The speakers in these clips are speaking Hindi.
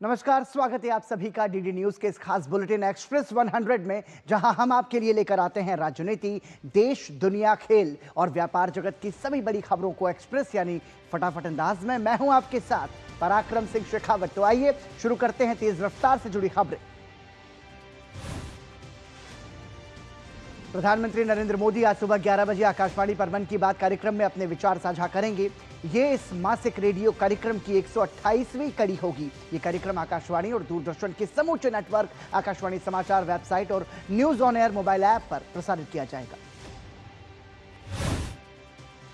नमस्कार, स्वागत है आप सभी का डीडी न्यूज के इस खास बुलेटिन एक्सप्रेस 100 में, जहां हम आपके लिए लेकर आते हैं राजनीति, देश, दुनिया, खेल और व्यापार जगत की सभी बड़ी खबरों को एक्सप्रेस यानी फटाफट अंदाज में। मैं हूं आपके साथ पराक्रम सिंह शेखावत। तो आइए शुरू करते हैं तेज रफ्तार से जुड़ी खबरें। प्रधानमंत्री नरेंद्र मोदी आज सुबह 11 बजे आकाशवाणी पर मन की बात कार्यक्रम में अपने विचार साझा करेंगे। ये इस मासिक रेडियो कार्यक्रम की 128वीं कड़ी होगी। ये कार्यक्रम आकाशवाणी और दूरदर्शन के समूचे नेटवर्क, आकाशवाणी समाचार वेबसाइट और news on air mobile app पर प्रसारित किया जाएगा।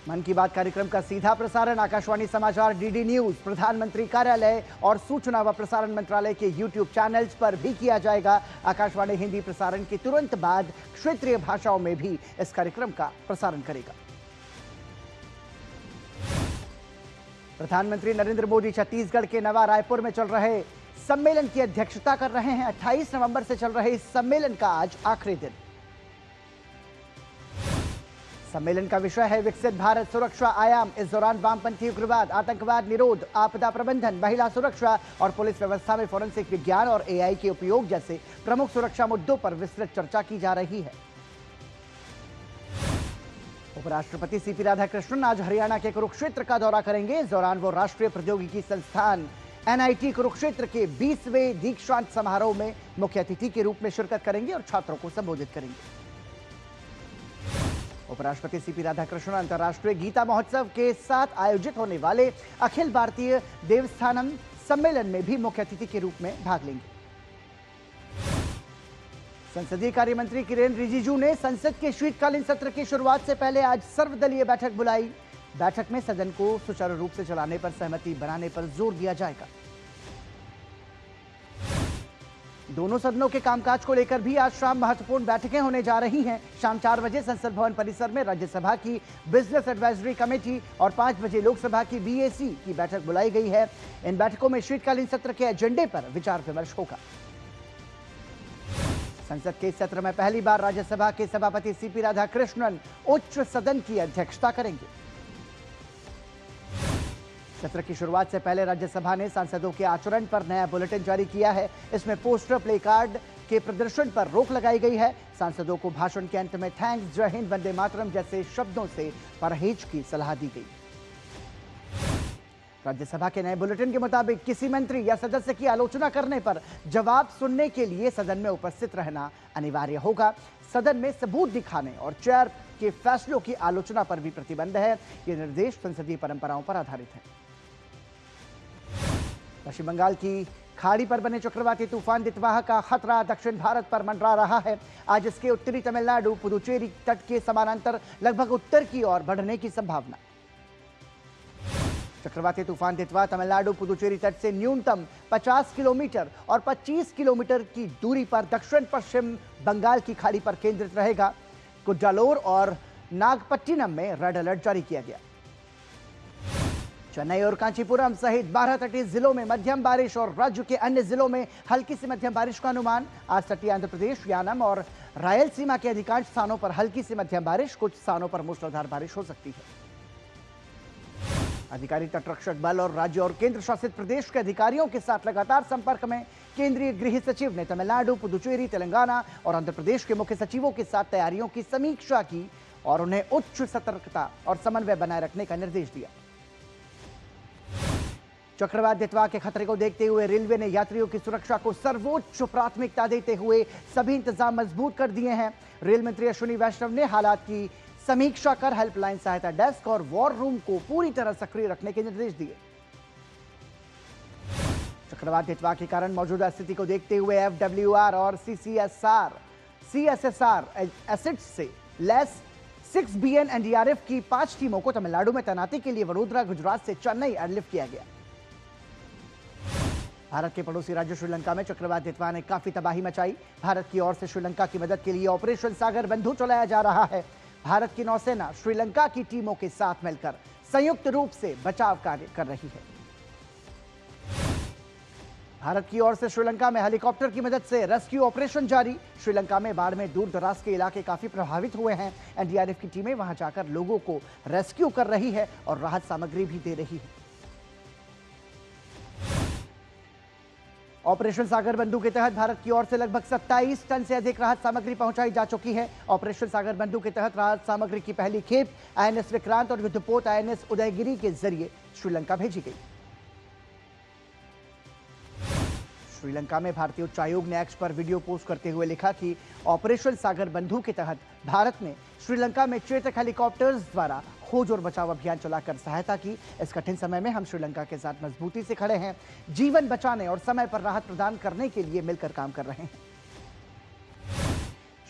मन की बात कार्यक्रम का सीधा प्रसारण आकाशवाणी समाचार, डीडी न्यूज, प्रधानमंत्री कार्यालय और सूचना व प्रसारण मंत्रालय के यूट्यूब चैनल्स पर भी किया जाएगा। आकाशवाणी हिंदी प्रसारण के तुरंत बाद क्षेत्रीय भाषाओं में भी इस कार्यक्रम का प्रसारण करेगा। प्रधानमंत्री नरेंद्र मोदी छत्तीसगढ़ के नवा रायपुर में चल रहे सम्मेलन की अध्यक्षता कर रहे हैं। 28 नवंबर से चल रहे इस सम्मेलन का आज आखिरी दिन। सम्मेलन का विषय है विकसित भारत सुरक्षा आयाम। इस दौरान वामपंथी उग्रवाद, आतंकवाद निरोध, आपदा प्रबंधन, महिला सुरक्षा और पुलिस व्यवस्था में फोरेंसिक विज्ञान और एआई के उपयोग जैसे प्रमुख सुरक्षा मुद्दों पर विस्तृत चर्चा की जा रही है। उपराष्ट्रपति सीपी राधाकृष्णन आज हरियाणा के कुरुक्षेत्र का दौरा करेंगे। इस दौरान वो राष्ट्रीय प्रौद्योगिकी संस्थान एनआईटी कुरुक्षेत्र के 20वें दीक्षांत समारोह में मुख्य अतिथि के रूप में शिरकत करेंगे और छात्रों को संबोधित करेंगे। उपराष्ट्रपति सीपी राधाकृष्णन अंतर्राष्ट्रीय गीता महोत्सव के साथ आयोजित होने वाले अखिल भारतीय देवस्थानम सम्मेलन में भी मुख्य अतिथि के रूप में भाग लेंगे। संसदीय कार्य मंत्री किरेन रिजिजू ने संसद के शीतकालीन सत्र की शुरुआत से पहले आज सर्वदलीय बैठक बुलाई। बैठक में सदन को सुचारू रूप से चलाने पर सहमति बनाने पर जोर दिया जाएगा। दोनों सदनों के कामकाज को लेकर भी आज शाम महत्वपूर्ण बैठकें होने जा रही हैं। शाम 4 बजे संसद भवन परिसर में राज्यसभा की बिजनेस एडवाइजरी कमेटी और 5 बजे लोकसभा की बीएसी की बैठक बुलाई गई है। इन बैठकों में शीतकालीन सत्र के एजेंडे पर विचार विमर्श होगा। संसद के सत्र में पहली बार राज्यसभा के सभापति सीपी राधाकृष्णन उच्च सदन की अध्यक्षता करेंगे। सत्र की शुरुआत से पहले राज्यसभा ने सांसदों के आचरण पर नया बुलेटिन जारी किया है। इसमें पोस्टर, प्ले कार्ड के प्रदर्शन पर रोक लगाई गई है। सांसदों को भाषण के अंत में थैंक्स, जय हिंद, वंदे मातरम जैसे शब्दों से परहेज की सलाह दी गई। राज्यसभा के नए बुलेटिन के मुताबिक किसी मंत्री या सदस्य की आलोचना करने पर जवाब सुनने के लिए सदन में उपस्थित रहना अनिवार्य होगा। सदन में सबूत दिखाने और चेयर के फैसलों की आलोचना पर भी प्रतिबंध है। ये निर्देश संसदीय परंपराओं पर आधारित है। पश्चिम बंगाल की खाड़ी पर बने चक्रवाती तूफान दितवाह का खतरा दक्षिण भारत पर मंडरा रहा है। आज इसके उत्तरी तमिलनाडु, पुदुचेरी तट के समानांतर लगभग उत्तर की ओर बढ़ने की संभावना। चक्रवाती तूफान दितवाह तमिलनाडु, पुदुचेरी तट से न्यूनतम 50 किलोमीटर और 25 किलोमीटर की दूरी पर दक्षिण पश्चिम बंगाल की खाड़ी पर केंद्रित रहेगा। कुड्डालोर और नागपट्टिनम में रेड अलर्ट जारी किया गया। चेन्नई और कांचीपुरम सहित 12 तटीय जिलों में मध्यम बारिश और राज्य के अन्य जिलों में हल्की से मध्यम बारिश का अनुमान। आज तटीय आंध्र प्रदेश, यानम और रायलसीमा के अधिकांश स्थानों पर हल्की से मध्यम बारिश, कुछ स्थानों पर मूसलाधार बारिश हो सकती है। अधिकारी तटरक्षक बल और राज्य और केंद्र शासित प्रदेश के अधिकारियों के साथ लगातार संपर्क में। केंद्रीय गृह सचिव ने तमिलनाडु, पुदुचेरी, तेलंगाना और आंध्र प्रदेश के मुख्य सचिवों के साथ तैयारियों की समीक्षा की और उन्हें उच्च सतर्कता और समन्वय बनाए रखने का निर्देश दिया। चक्रवात दितवाह के खतरे को देखते हुए रेलवे ने यात्रियों की सुरक्षा को सर्वोच्च प्राथमिकता देते हुए सभी इंतजाम मजबूत कर दिए हैं। रेल मंत्री अश्विनी वैष्णव ने हालात की समीक्षा कर हेल्पलाइन सहायता डेस्क और वॉर रूम को पूरी तरह सक्रिय रखने के निर्देश दिए। चक्रवात दितवाह के कारण मौजूदा स्थिति को देखते हुए एफडब्ल्यूआर और सीएसएसआर एसिड्स से लैस 6 BN एनडीआरएफ की 5 टीमों को तमिलनाडु में तैनाती के लिए वडोदरा, गुजरात से चेन्नई एयरलिफ्ट किया गया। भारत के पड़ोसी राज्य श्रीलंका में चक्रवात दितवाह ने काफी तबाही मचाई। भारत की ओर से श्रीलंका की मदद के लिए ऑपरेशन सागर बंधु चलाया जा रहा है। भारत की नौसेना श्रीलंका की टीमों के साथ मिलकर संयुक्त रूप से बचाव कार्य कर रही है। भारत की ओर से श्रीलंका में हेलीकॉप्टर की मदद से रेस्क्यू ऑपरेशन जारी। श्रीलंका में बाढ़ में दूर दराज के इलाके काफी प्रभावित हुए हैं। एनडीआरएफ की टीमें वहां जाकर लोगों को रेस्क्यू कर रही है और राहत सामग्री भी दे रही है। ऑपरेशन सागर बंधु के तहत भारत की ओर से लगभग 27 टन से अधिक राहत सामग्री पहुंचाई जा चुकी है। ऑपरेशन सागर बंधु के तहत राहत सामग्री की पहली खेप आईएनएस विक्रांत और युद्धपोत आईएनएस उदयगिरी के जरिए श्रीलंका भेजी गई। श्रीलंका में भारतीय उच्चायोग ने एक्स पर वीडियो पोस्ट करते हुए लिखा कि ऑपरेशन सागर बंधु के तहत भारत ने श्रीलंका में चेतक हेलीकॉप्टर्स द्वारा खोज और बचाव अभियान चलाकर सहायता की। इस कठिन समय में हम श्रीलंका के साथ मजबूती से खड़े हैं, जीवन बचाने और समय पर राहत प्रदान करने के लिए मिलकर काम कर रहे हैं।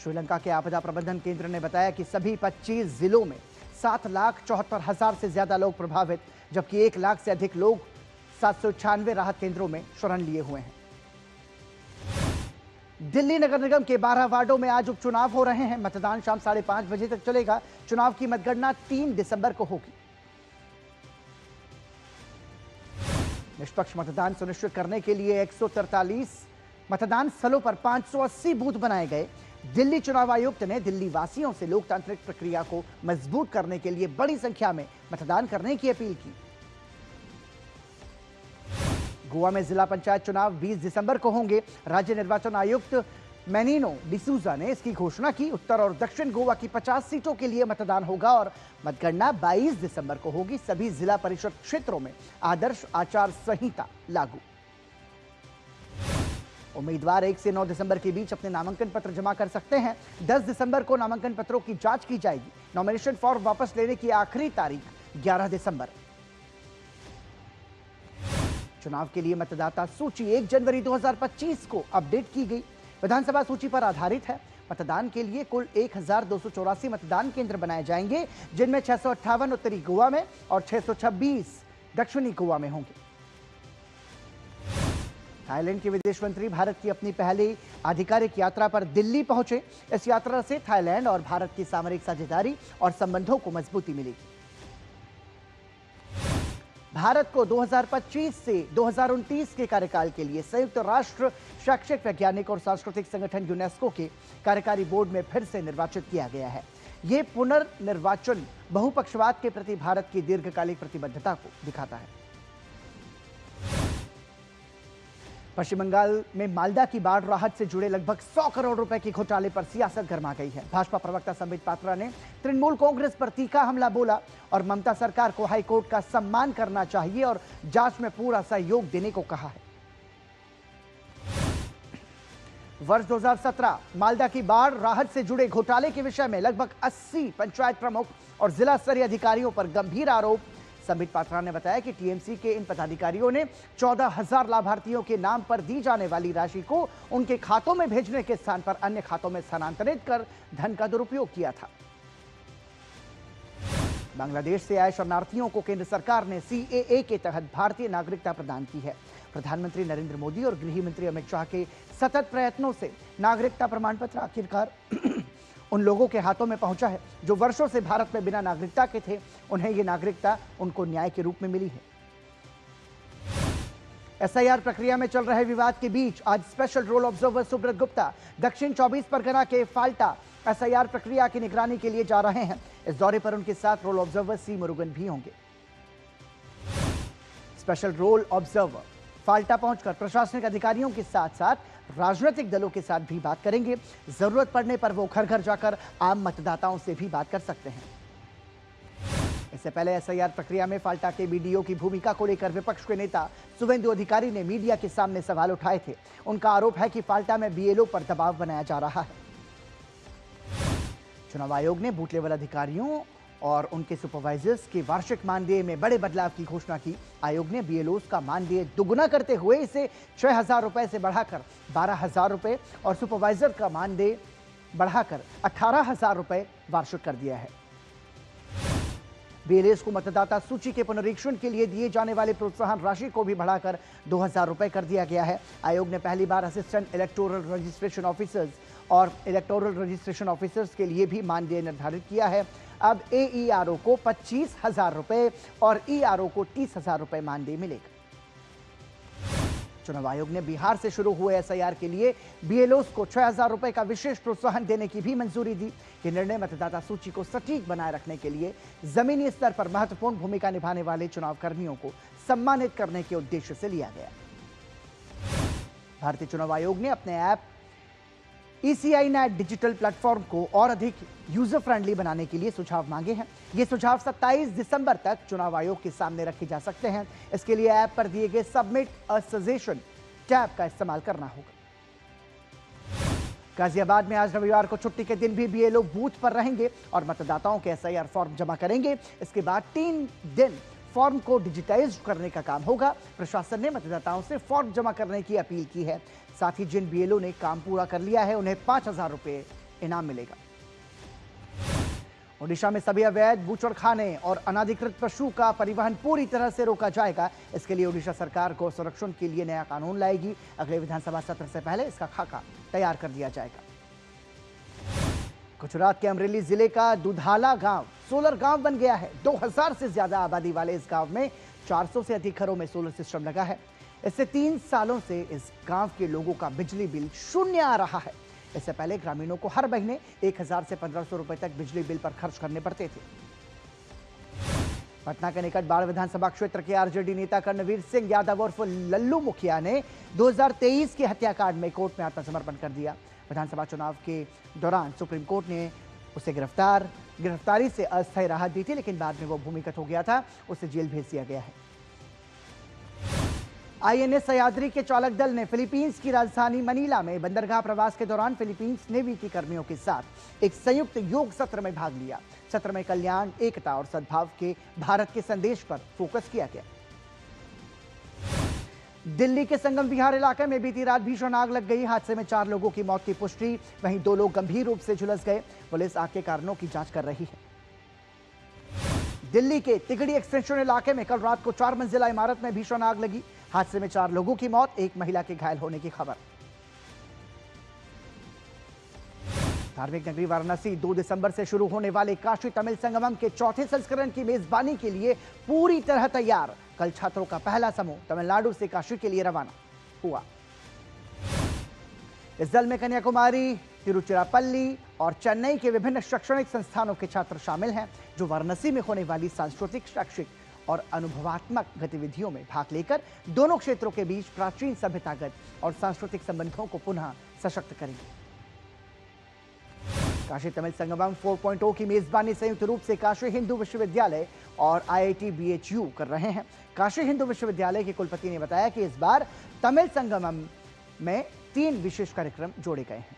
श्रीलंका के आपदा प्रबंधन केंद्र ने बताया कि सभी 25 जिलों में 7,74,000 से ज्यादा लोग प्रभावित, जबकि 1 लाख से अधिक लोग 796 राहत केंद्रों में शरण लिए हुए हैं। दिल्ली नगर निगम के 12 वार्डों में आज उपचुनाव हो रहे हैं। मतदान शाम 5:30 बजे तक चलेगा। चुनाव की मतगणना 3 दिसंबर को होगी। निष्पक्ष मतदान सुनिश्चित करने के लिए 143 मतदान स्थलों पर 580 बूथ बनाए गए। दिल्ली चुनाव आयुक्त ने दिल्ली वासियों से लोकतांत्रिक प्रक्रिया को मजबूत करने के लिए बड़ी संख्या में मतदान करने की अपील की। गोवा में जिला पंचायत चुनाव 20 दिसंबर को होंगे। राज्य निर्वाचन आयुक्त मेनिनो डिसूजा ने इसकी घोषणा की। उत्तर और दक्षिण गोवा की 50 सीटों के लिए मतदान होगा और मतगणना 22 दिसंबर को होगी। सभी जिला परिषद क्षेत्रों में आदर्श आचार संहिता लागू। उम्मीदवार 1 से 9 दिसंबर के बीच अपने नामांकन पत्र जमा कर सकते हैं। 10 दिसंबर को नामांकन पत्रों की जांच की जाएगी। नॉमिनेशन फॉर्म वापस लेने की आखिरी तारीख 11 दिसंबर। चुनाव के लिए मतदाता सूची 1 जनवरी 2025 को अपडेट की गई। विधानसभा सूची पर आधारित है। मतदान के लिए कुल 1284 मतदान केंद्र बनाए जाएंगे, जिनमें 658 उत्तरी गोवा में और 626 दक्षिणी गोवा में होंगे। थाईलैंड के विदेश मंत्री भारत की अपनी पहली आधिकारिक यात्रा पर दिल्ली पहुंचे। इस यात्रा से थाईलैंड और भारत की सामरिक साझेदारी और संबंधों को मजबूती मिलेगी। भारत को 2025 से 2029 के कार्यकाल के लिए संयुक्त राष्ट्र शैक्षिक, वैज्ञानिक और सांस्कृतिक संगठन यूनेस्को के कार्यकारी बोर्ड में फिर से निर्वाचित किया गया है। यह पुनर्निर्वाचन बहुपक्षवाद के प्रति भारत की दीर्घकालिक प्रतिबद्धता को दिखाता है। पश्चिम बंगाल में मालदा की बाढ़ राहत से जुड़े लगभग 100 करोड़ रुपए के घोटाले पर सियासत गर्मा गई है। भाजपा प्रवक्ता संबित पात्रा ने तृणमूल कांग्रेस पर तीखा हमला बोला और ममता सरकार को हाईकोर्ट का सम्मान करना चाहिए और जांच में पूरा सहयोग देने को कहा है। वर्ष 2017 मालदा की बाढ़ राहत से जुड़े घोटाले के विषय में लगभग 80 पंचायत प्रमुख और जिला स्तरीय अधिकारियों पर गंभीर आरोप। संबित पात्रा ने बताया कि टीएमसी के इन पदाधिकारियों ने 14,000 लाभार्थियों के नाम पर दी जाने वाली राशि को उनके खातों में भेजने के स्थान पर अन्य खातों में स्थानांतरित कर धन का दुरुपयोग किया था। बांग्लादेश से आए शरणार्थियों को केंद्र सरकार ने सीएए के तहत भारतीय नागरिकता प्रदान की है। प्रधानमंत्री नरेंद्र मोदी और गृह मंत्री अमित शाह के सतत प्रयत्नों से नागरिकता प्रमाण पत्र आखिरकार उन लोगों के हाथों में पहुंचा है जो वर्षों से भारत में बिना नागरिकता के थे। उन्हें यह नागरिकता उनको न्याय के रूप में मिली है। एसआईआर प्रक्रिया में चल रहे विवाद के बीच आज special role observer Subrata Gupta Dakshin 24 Pargana के फाल्टा एसआईआर प्रक्रिया की निगरानी के लिए जा रहे हैं। इस दौरे पर उनके साथ रोल ऑब्जर्वर सी मुरुगन भी होंगे। स्पेशल रोल ऑब्जर्वर फाल्टा पहुंचकर प्रशासनिक अधिकारियों के साथ साथ राजनीतिक दलों के साथ भी बात करेंगे। जरूरत पड़ने पर वो घर घर जाकर आम मतदाताओं से भी बात कर सकते हैं। इससे पहले एसआईआर प्रक्रिया में फाल्टा के बीडीओ की भूमिका को लेकर विपक्ष के नेता शुभेंदु अधिकारी ने मीडिया के सामने सवाल उठाए थे। उनका आरोप है कि फाल्टा में बीएलओ पर दबाव बनाया जा रहा है। चुनाव आयोग ने बूथ लेवल अधिकारियों और उनके सुपरवाइजर्स के वार्षिक मानदेय में बड़े बदलाव की घोषणा की। आयोग ने बीएलओस का मानदेय दुगुना करते हुए इसे 6,000 रुपए से बढ़ाकर 12,000 रुपए और सुपरवाइजर का मानदेय बढ़ाकर 18,000 रुपए वार्षिक कर दिया है। बीएलएस को मतदाता सूची के पुनरीक्षण के लिए दिए जाने वाले प्रोत्साहन राशि को भी बढ़ाकर 2,000 रुपए कर दिया गया है। आयोग ने पहली बार असिस्टेंट इलेक्टोरल रजिस्ट्रेशन ऑफिसर्स और इलेक्टोरल रजिस्ट्रेशन ऑफिसर्स के लिए भी मानदेय निर्धारित किया है। अब एईआरओ को 25,000 रुपए और ईआरओ को 30,000 रुपए मानदेय मिलेगा। चुनाव आयोग ने बिहार से शुरू हुए एसआईआर के लिए बीएलओस को 6,000 रुपए का विशेष प्रोत्साहन देने की भी मंजूरी दी। यह निर्णय मतदाता सूची को सटीक बनाए रखने के लिए जमीनी स्तर पर महत्वपूर्ण भूमिका निभाने वाले चुनाव कर्मियों को सम्मानित करने के उद्देश्य से लिया गया। भारतीय चुनाव आयोग ने अपने app ECI net digital platform को और अधिक यूजर फ्रेंडली बनाने के लिए सुझाव मांगे हैं। ये सुझाव 27 दिसंबर तक चुनाव आयोग के सामने रखे जा सकते हैं। इसके लिए ऐप पर दिए गए सबमिट अ सजेशन टैब का इस्तेमाल करना होगा। गाजियाबाद में आज रविवार को छुट्टी के दिन भी BLO बूथ पर रहेंगे और मतदाताओं के SIR फॉर्म जमा करेंगे। इसके बाद 3 दिन फॉर्म को डिजिटाइज करने का काम होगा। प्रशासन ने मतदाताओं से फॉर्म जमा करने की अपील की है। साथ ही जिन BLO ने काम पूरा कर लिया है उन्हें 5,000 रुपए इनाम मिलेगा। ओडिशा में सभी अवैध बूचड़खाने और अनाधिकृत पशु का परिवहन पूरी तरह से रोका जाएगा। इसके लिए ओडिशा सरकार गौ संरक्षण के लिए नया कानून लाएगी। अगले विधानसभा सत्र से पहले इसका खाका तैयार कर दिया जाएगा। गुजरात के अमरेली जिले का दुधाला गांव सोलर गांव बन गया है। 2000 से ज्यादा आबादी वाले इस गांव में 400 से अधिक घरों में सोलर सिस्टम लगा है। इससे 3 सालों से इस गांव के लोगों का बिजली बिल शून्य आ रहा है। इससे पहले ग्रामीणों को हर महीने 1000 से 1500 रुपए तक बिजली बिल पर खर्च करने पड़ते थे। पटना के निकट बाढ़ विधानसभा क्षेत्र के RJD नेता कर्णवीर सिंह यादव उर्फ लल्लू मुखिया ने 2023 के हत्याकांड में कोर्ट में आत्मसमर्पण कर दिया। विधानसभा चुनाव के दौरान सुप्रीम कोर्ट ने उसे गिरफ्तारी से अस्थायी राहत दी थी, लेकिन बाद में वो भूमिगत हो गया था। उसे जेल भेज दिया गया है। INS सह्याद्री के चालक दल ने फिलीपींस की राजधानी मनीला में बंदरगाह प्रवास के दौरान फिलीपींस नेवी के कर्मियों के साथ एक संयुक्त योग सत्र में भाग लिया। सत्र में कल्याण, एकता और सद्भाव के भारत के संदेश पर फोकस किया गया। दिल्ली के संगम विहार इलाके में बीती रात भीषण आग लग गई। हादसे में 4 लोगों की मौत की पुष्टि, वहीं 2 लोग गंभीर रूप से झुलस गए। पुलिस आग के कारणों की जांच कर रही है। दिल्ली के तिगड़ी एक्सटेंशन इलाके में कल रात को 4 मंजिला इमारत में भीषण आग लगी। हादसे में 4 लोगों की मौत, 1 महिला के घायल होने की खबर। धार्मिक नगरी वाराणसी 2 दिसंबर से शुरू होने वाले काशी तमिल संगमम के चौथे संस्करण की मेजबानी के लिए पूरी तरह तैयार। कल छात्रों का पहला समूह तमिलनाडु से काशी के लिए रवाना हुआ। इस दल में कन्याकुमारी, तिरुचिरापल्ली और चेन्नई के विभिन्न शैक्षणिक संस्थानों के छात्र शामिल हैं, जो वाराणसी में होने वाली सांस्कृतिक, शैक्षिक और अनुभवात्मक गतिविधियों में भाग लेकर दोनों क्षेत्रों के बीच प्राचीन सभ्यतागत और सांस्कृतिक संबंधों को पुनः सशक्त करेंगे। काशी तमिल संगमम 4.0 की मेजबानी संयुक्त रूप से काशी हिंदू विश्वविद्यालय और IIT BHU कर रहे हैं। काशी हिंदू विश्वविद्यालय के कुलपति ने बताया कि इस बार तमिल संगमम में 3 विशेष कार्यक्रम जोड़े गए हैं।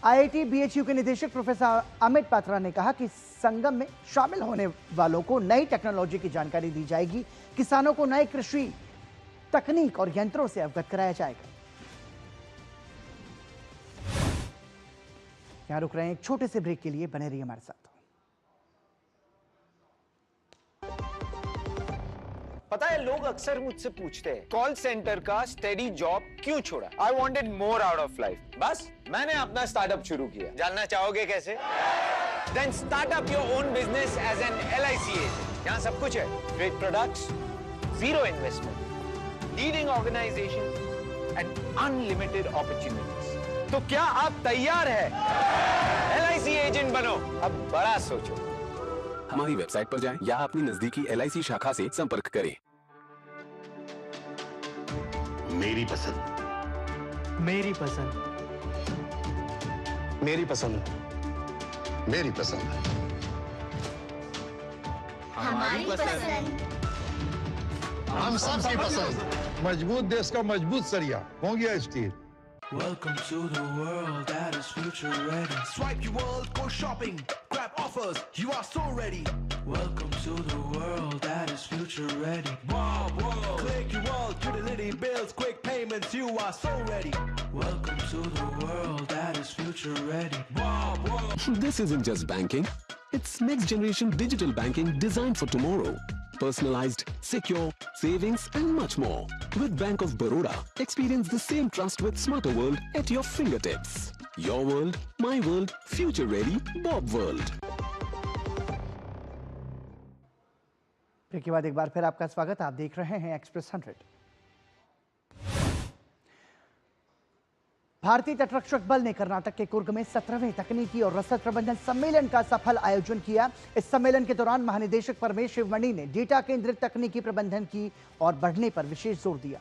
IIT BHU के निदेशक प्रोफेसर अमित पात्रा ने कहा कि संगम में शामिल होने वालों को नई टेक्नोलॉजी की जानकारी दी जाएगी। किसानों को नए कृषि तकनीक और यंत्रों से अवगत कराया जाएगा। यहां रुक रहे हैं एक छोटे से ब्रेक के लिए, बने रहिए हमारे साथ। पता है, लोग अक्सर मुझसे पूछते हैं कॉल सेंटर का स्टेडी जॉब क्यों छोड़ा। I wanted more out of life. बस मैंने अपना स्टार्टअप शुरू किया। जानना चाहोगे कैसे? Then start up your own business as an LIC agent. यहाँ सब कुछ है, great products, zero investment, leading organisation and unlimited opportunities. तो क्या आप तैयार हैं? LIC एजेंट बनो, अब बड़ा सोचो। हमारी वेबसाइट पर जाएं या अपनी नजदीकी LIC शाखा से संपर्क करें। मेरी पसंद, मेरी पसंद, मेरी पसंद, मेरी पसंद, हमारी पसंद, हम सबकी पसंद। मजबूत देश का मजबूत सरिया हो गया steel. Welcome to the world that is future ready. Swipe your world, go shopping, grab offers, you are so ready. Welcome to the world that is future ready. Wow, world. Click your world, utility bills, quick payments, you are so ready. Welcome to the world that is future ready. Wow, world. This isn't just banking. It's next generation digital banking designed for tomorrow. Personalized, secure, savings and much more. With Bank of Baroda, experience the same trust with smarter world at your fingertips. Your world, my world, future ready, Bob World. Break के बाद एक बार फिर आपका स्वागत। आप देख रहे हैं एक्सप्रेस 100। भारतीय तटरक्षक बल ने कर्नाटक के कुर्ग में 17वें तकनीकी और रसद प्रबंधन सम्मेलन का सफल आयोजन किया। इस सम्मेलन के दौरान महानिदेशक परमेश शिवमणि ने डेटा केंद्रित तकनीकी प्रबंधन की और बढ़ने पर विशेष जोर दिया।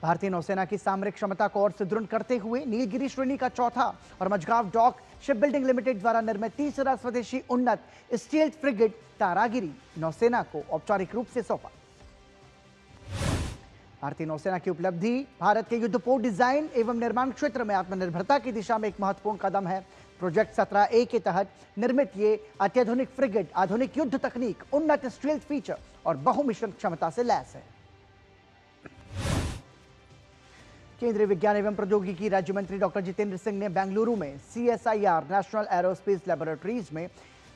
भारतीय नौसेना की सामरिक क्षमता को और सुदृढ़ करते हुए नीलगिरी श्रेणी का चौथा और मझगांव डॉक शिपबिल्डिंग लिमिटेड द्वारा निर्मित तीसरा स्वदेशी उन्नत स्टील्थ फ्रिगेट तारागिरी नौसेना को औपचारिक रूप से सौंपा। भारतीय नौसेना की उपलब्धि भारत के युद्धपोत डिजाइन एवं निर्माण क्षेत्र में आत्मनिर्भरता की दिशा में एक महत्वपूर्ण कदम है। प्रोजेक्ट 17A के तहत निर्मित ये अत्याधुनिक फ्रिगेट आधुनिक युद्ध तकनीक, उन्नत स्टील्थ फीचर और बहुमिशन क्षमता से लैस है। केंद्रीय विज्ञान एवं प्रौद्योगिकी राज्य मंत्री डॉक्टर जितेंद्र सिंह ने बेंगलुरु में CSIR नेशनल एरोस्पेस लैबोरेटरीज में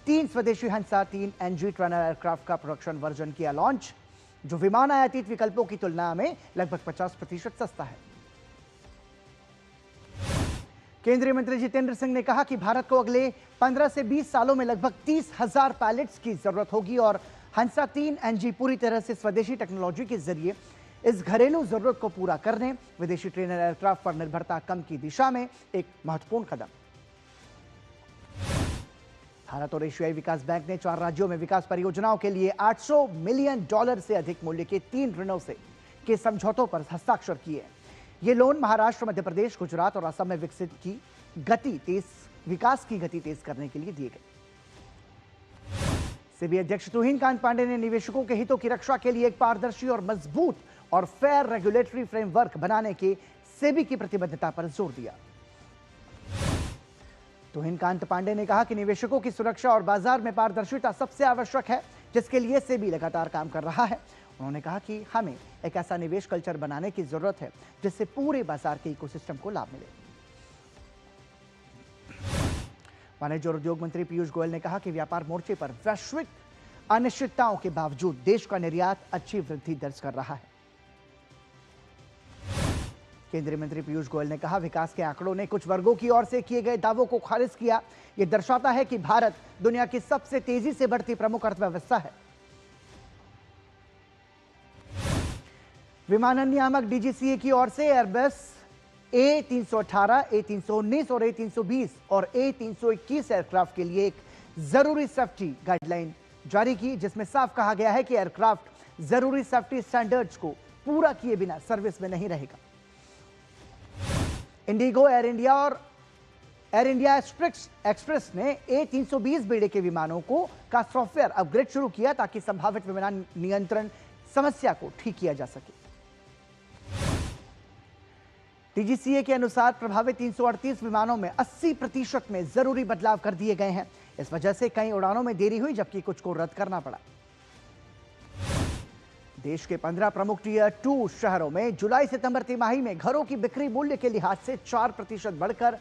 3 स्वदेशी हंसा 3 NG ट्रेनर एयरक्राफ्ट का प्रोडक्शन वर्जन किया लॉन्च, जो विमान आयातित विकल्पों की तुलना में लगभग 50% सस्ता है। केंद्रीय मंत्री जितेंद्र सिंह ने कहा कि भारत को अगले 15 से 20 सालों में लगभग 30,000 पायलट्स की जरूरत होगी और हंसा 3 NG पूरी तरह से स्वदेशी टेक्नोलॉजी के जरिए इस घरेलू जरूरत को पूरा करने विदेशी ट्रेनर एयरक्राफ्ट पर निर्भरता कम की दिशा में एक महत्वपूर्ण कदम। भारत और एशियाई विकास बैंक ने 4 राज्यों में विकास परियोजनाओं के लिए $800 मिलियन से अधिक मूल्य के 3 ऋणों के समझौतों पर हस्ताक्षर किए। ये लोन महाराष्ट्र, मध्य प्रदेश, गुजरात और असम में विकास की गति तेज करने के लिए दिए गए। सेबी अध्यक्ष तुहिन कांत पांडे ने निवेशकों के हितों की रक्षा के लिए एक पारदर्शी और मजबूत और फेयर रेगुलेटरी फ्रेमवर्क बनाने के सेबी की प्रतिबद्धता पर जोर दिया। तुहिन कांत पांडे ने कहा कि निवेशकों की सुरक्षा और बाजार में पारदर्शिता सबसे आवश्यक है, जिसके लिए सेबी लगातार काम कर रहा है। उन्होंने कहा कि हमें एक ऐसा निवेश कल्चर बनाने की जरूरत है जिससे पूरे बाजार के इकोसिस्टम को लाभ मिले। वाणिज्य और उद्योग मंत्री पीयूष गोयल ने कहा कि व्यापार मोर्चे पर वैश्विक अनिश्चितताओं के बावजूद देश का निर्यात अच्छी वृद्धि दर्ज कर रहा है। केंद्रीय मंत्री पीयूष गोयल ने कहा, विकास के आंकड़ों ने कुछ वर्गों की ओर से किए गए दावों को खारिज किया। यह दर्शाता है कि भारत दुनिया की सबसे तेजी से बढ़ती प्रमुख अर्थव्यवस्था है। विमानन नियामक DGCA की ओर से एयरबस A318, A319 और A320 और A321 एयरक्राफ्ट के लिए एक जरूरी सेफ्टी गाइडलाइन जारी की, जिसमें साफ कहा गया है कि एयरक्राफ्ट जरूरी सेफ्टी स्टैंडर्ड्स को पूरा किए बिना सर्विस में नहीं रहेगा। इंडिगो, एयर इंडिया और एयर इंडिया एक्सप्रेस ने A320 बेड़े के विमानों का सॉफ्टवेयर अपग्रेड शुरू किया ताकि संभावित विमान नियंत्रण समस्या को ठीक किया जा सके। DGCA के अनुसार प्रभावित 338 विमानों में 80% में जरूरी बदलाव कर दिए गए हैं। इस वजह से कई उड़ानों में देरी हुई, जबकि कुछ को रद्द करना पड़ा। देश के 15 प्रमुख टियर 2 शहरों में जुलाई-सितंबर तिमाही में घरों की बिक्री मूल्य के लिहाज से 4% बढ़कर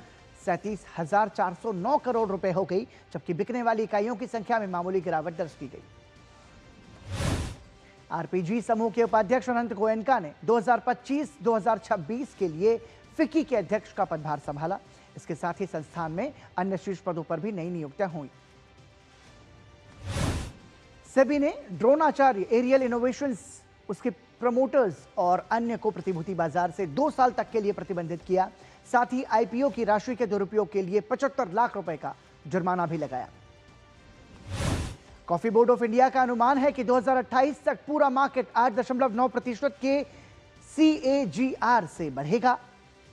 37,409 करोड़ रुपए हो गई, जबकि बिकने वाली इकाइयों की संख्या में मामूली गिरावट दर्ज की गई। RPG समूह के उपाध्यक्ष अनंत गोयनका ने 2025-2026 के लिए फिक्की के अध्यक्ष का पदभार संभाला। इसके साथ ही संस्थान में अन्य शीर्ष पदों पर भी नई नियुक्तियां हुई। सेबी ने ड्रोनाचार्य एरियल इनोवेशंस, उसके प्रमोटर्स और अन्य को प्रतिभूति बाजार से 2 साल तक के लिए प्रतिबंधित किया। साथ ही IPO की राशि के दुरुपयोग के लिए 75 लाख रुपए का जुर्माना भी लगाया। कॉफी बोर्ड ऑफ इंडिया का अनुमान है कि 2028 तक पूरा मार्केट 8.9% के CAGR से बढ़ेगा।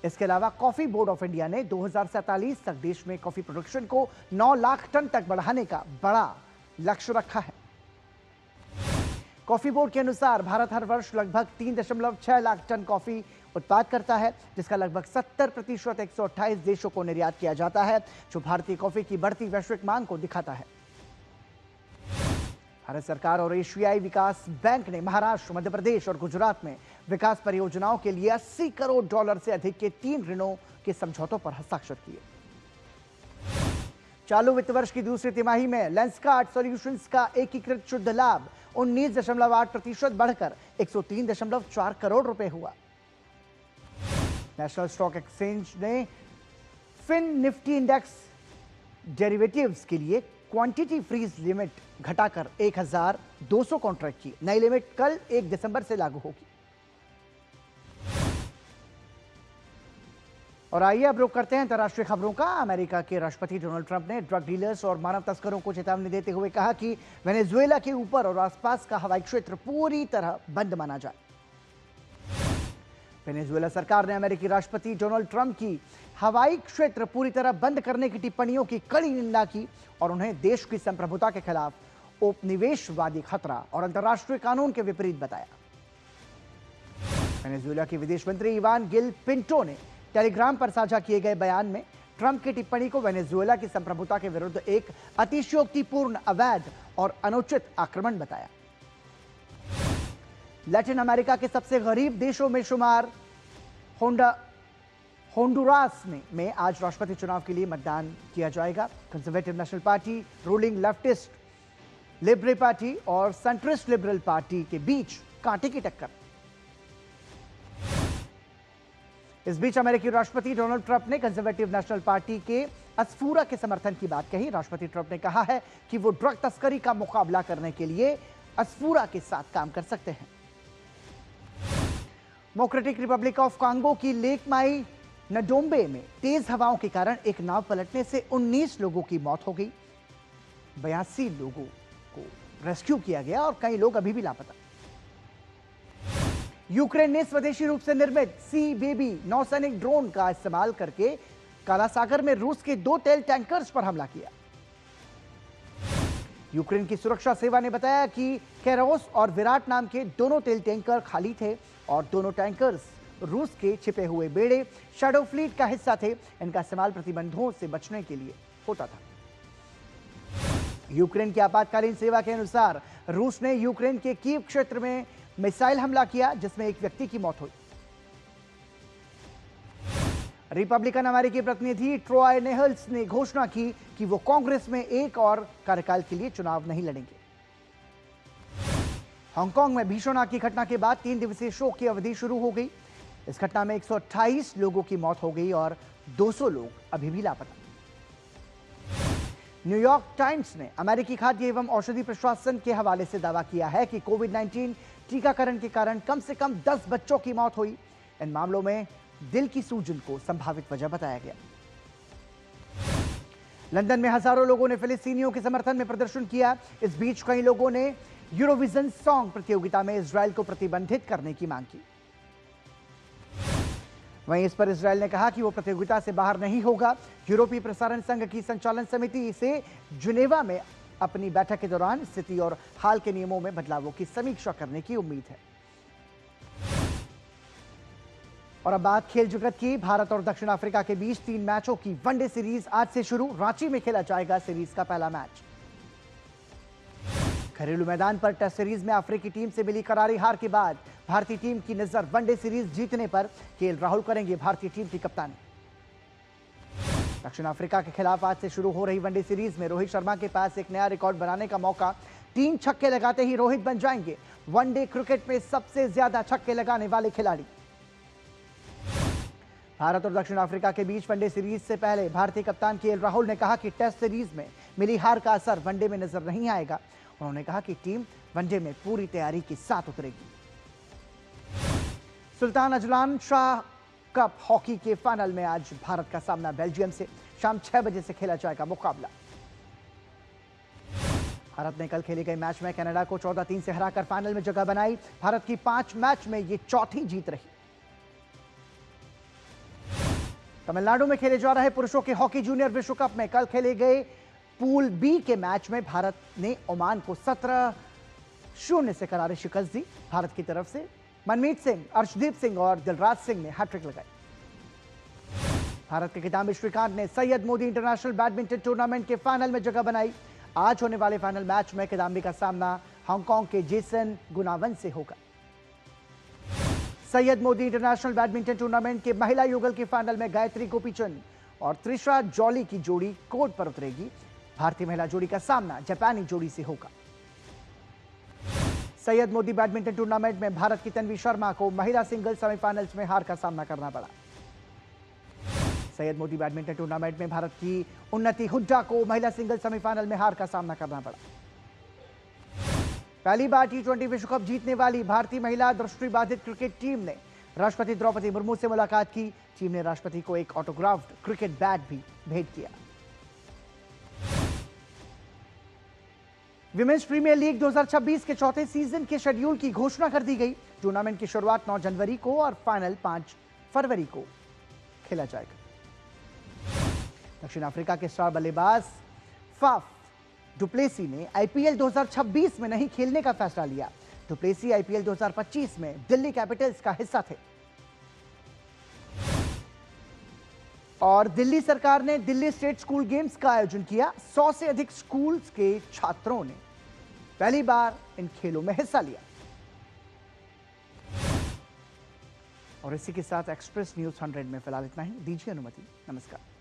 इसके अलावा कॉफी बोर्ड ऑफ इंडिया ने 2047 तक देश में कॉफी प्रोडक्शन को 9 लाख टन तक बढ़ाने का बड़ा लक्ष्य रखा है। कॉफी बोर्ड के अनुसार भारत हर वर्ष लगभग 3.6 लाख टन कॉफी उत्पाद करता है, जिसका लगभग 70% 128 देशों को निर्यात किया जाता है, जो भारतीय कॉफी की बढ़ती वैश्विक मांग को दिखाता है। भारत सरकार और एशियाई विकास बैंक ने महाराष्ट्र, मध्य प्रदेश और गुजरात में विकास परियोजनाओं के लिए $80 करोड़ से अधिक के 3 ऋणों के समझौतों पर हस्ताक्षर किए। चालू वित्त वर्ष की दूसरी तिमाही में लेंसकार्ट सॉल्यूशंस का एकीकृत शुद्ध लाभ 19.8% बढ़कर 103.4 करोड़ रुपए हुआ। नेशनल स्टॉक एक्सचेंज ने फिन निफ्टी इंडेक्स डेरिवेटिव्स के लिए क्वांटिटी फ्रीज लिमिट घटाकर 1,200 कॉन्ट्रैक्ट की। नई लिमिट कल 1 दिसंबर से लागू होगी। और आइए अब रुक करते हैं अंतर्राष्ट्रीय खबरों का। अमेरिका के राष्ट्रपति डोनाल्ड ट्रंप ने ड्रग डीलर्स और मानव तस्करों को चेतावनी देते हुए कहा कि वेनेजुएला के ऊपर और आसपास का हवाई क्षेत्र पूरी तरह बंद माना जाए। वेनेजुएला सरकार ने अमेरिकी राष्ट्रपति डोनाल्ड ट्रंप की हवाई क्षेत्र पूरी तरह बंद करने की टिप्पणियों की कड़ी निंदा की और उन्हें देश की संप्रभुता के खिलाफ उपनिवेशवादी खतरा और अंतर्राष्ट्रीय कानून के विपरीत बताया। वेनेजुएला के विदेश मंत्री इवान गिल पिंटो ने टेलीग्राम पर साझा किए गए बयान में ट्रंप की टिप्पणी को वेनेजुएला की संप्रभुता के विरुद्ध एक अतिशयोक्तिपूर्ण, अवैध और अनुचित आक्रमण बताया। लैटिन अमेरिका के सबसे गरीब देशों में शुमार होंडुरास में आज राष्ट्रपति चुनाव के लिए मतदान किया जाएगा। Conservative national party, ruling leftist liberal party और सेंट्रिस्ट लिबरल पार्टी के बीच कांटे की टक्कर। इस बीच अमेरिकी राष्ट्रपति डोनाल्ड ट्रंप ने कंजर्वेटिव नेशनल पार्टी के असफूरा के समर्थन की बात कही। राष्ट्रपति ट्रंप ने कहा है कि वो ड्रग तस्करी का मुकाबला करने के लिए असफूरा के साथ काम कर सकते हैं। डेमोक्रेटिक रिपब्लिक ऑफ कांगो की लेक माई नडोम्बे में तेज हवाओं के कारण एक नाव पलटने से 19 लोगों की मौत हो गई। 82 लोगों को रेस्क्यू किया गया और कई लोग अभी भी लापता। यूक्रेन ने स्वदेशी रूप से निर्मित सी बेबी नौसैनिक ड्रोन का इस्तेमाल करके काला सागर में रूस के 2 तेल टैंकर्स पर हमला किया। यूक्रेन की सुरक्षा सेवा ने बताया कि कैरोस और विराट नाम के दोनों तेल टैंकर खाली थे और दोनों टैंकर्स रूस के छिपे हुए बेड़े शैडो फ्लीट का हिस्सा थे। इनका इस्तेमाल प्रतिबंधों से बचने के लिए होता था। यूक्रेन की आपातकालीन सेवा के अनुसार रूस ने यूक्रेन के कीव क्षेत्र में मिसाइल हमला किया जिसमें एक व्यक्ति की मौत हुई। रिपब्लिकन अमेरिकी प्रतिनिधि ट्रॉय नेहल्स ने घोषणा की कि वो कांग्रेस में एक और कार्यकाल के लिए चुनाव नहीं लड़ेंगे। हांगकांग में भीषण आग की घटना के बाद 3 दिवसीय शोक की अवधि शुरू हो गई। इस घटना में 128 लोगों की मौत हो गई और 200 लोग अभी भी लापता। न्यूयॉर्क टाइम्स ने अमेरिकी खाद्य एवं औषधि प्रशासन के हवाले से दावा किया है कि कोविड-19 टीकाकरण के कारण कम से कम 10 बच्चों की मौत हुई। इन मामलों में दिल की सूजन को संभावित वजह बताया गया। लंदन में हजारों लोगों ने फिलिस्तीनियों के समर्थन में प्रदर्शन किया। इस बीच कई लोगों ने यूरोविजन सॉन्ग प्रतियोगिता में इजरायल को प्रतिबंधित करने की मांग की। वहीं इस पर इजरायल ने कहा कि वो प्रतियोगिता से बाहर नहीं होगा। यूरोपीय प्रसारण संघ की संचालन समिति से जिनेवा में अपनी बैठक के दौरान स्थिति और हाल के नियमों में बदलावों की समीक्षा करने की उम्मीद है। और अब बात खेल जगत की। भारत और दक्षिण अफ्रीका के बीच 3 मैचों की वनडे सीरीज आज से शुरू। रांची में खेला जाएगा सीरीज का पहला मैच। घरेलू मैदान पर टेस्ट सीरीज में अफ्रीकी टीम से मिली करारी हार के बाद भारतीय टीम की नजर वनडे सीरीज जीतने पर। केएल राहुल करेंगे भारतीय टीम की कप्तानी। दक्षिण अफ्रीका के खिलाफ आज से शुरू हो रही वनडे सीरीज में रोहित शर्मा के पास एक नया रिकॉर्ड बनाने का मौका। 3 छक्के लगाते ही रोहित बन जाएंगे वनडे क्रिकेट में सबसे ज्यादा छक्के लगाने वाले खिलाड़ी। भारत और दक्षिण अफ्रीका के बीच वनडे सीरीज से पहले भारतीय कप्तान केएल राहुल ने कहा कि टेस्ट सीरीज में मिली हार का असर वनडे में नजर नहीं आएगा। उन्होंने कहा कि टीम वनडे में पूरी तैयारी के साथ उतरेगी। Sultan Azlan Shah cup hockey के फाइनल में आज भारत का सामना बेल्जियम से। शाम 6 बजे से खेला जाएगा मुकाबला। भारत ने कल खेले गए मैच में कनाडा को 14-3 से हराकर फाइनल में जगह बनाई। भारत की 5 मैच में ये चौथी जीत रही। तमिलनाडु में खेले जा रहे पुरुषों के हॉकी जूनियर विश्व कप में कल खेले गए पूल बी के मैच में भारत ने ओमान को 17-0 से करारी शिकस्त दी। भारत की तरफ से मनमीत सिंह, अर्शदीप सिंह और दिलराज सिंह ने हैट्रिक लगाई। भारत के किदाम्बी श्रीकांत ने Syed Modi international badminton tournament के फाइनल में जगह बनाई। आज होने वाले फाइनल मैच में किदाम्बी का सामना हांगकांग के जेसन गुनावन से होगा। Syed Modi international badminton tournament के महिला युगल के फाइनल में गायत्री गोपीचंद और त्रिशा जॉली की जोड़ी कोर्ट पर उतरेगी। भारतीय महिला जोड़ी का सामना जापानी जोड़ी से होगा। सैयद मोदी बैडमिंटन टूर्नामेंट में भारत की तन्वी शर्मा को महिला सिंगल्स सेमीफाइनल्स में हार का सामना करना पड़ा। सैयद मोदी बैडमिंटन टूर्नामेंट में भारत की उन्नति हुड्डा को महिला सिंगल्स सेमीफाइनल में हार का सामना करना पड़ा। पहली बार T20 विश्व कप जीतने वाली भारतीय महिला दृष्टिबाधित क्रिकेट टीम ने राष्ट्रपति द्रौपदी मुर्मू से मुलाकात की। टीम ने राष्ट्रपति को एक ऑटोग्राफ्ड क्रिकेट बैट भी भेंट किया। विमेंस प्रीमियर लीग 2026 के चौथे सीजन के शेड्यूल की घोषणा कर दी गई। टूर्नामेंट की शुरुआत 9 जनवरी को और फाइनल 5 फरवरी को खेला जाएगा। दक्षिण अफ्रीका के स्टार बल्लेबाज फाफ डुप्लेसी ने आईपीएल 2026 में नहीं खेलने का फैसला लिया। डुप्लेसी आईपीएल 2025 में दिल्ली कैपिटल्स का हिस्सा थे और दिल्ली सरकार ने दिल्ली स्टेट स्कूल गेम्स का आयोजन किया। 100 से अधिक स्कूल्स के छात्रों ने पहली बार इन खेलों में हिस्सा लिया। और इसी के साथ एक्सप्रेस न्यूज 100 में फिलहाल इतना ही। दीजिए अनुमति। नमस्कार।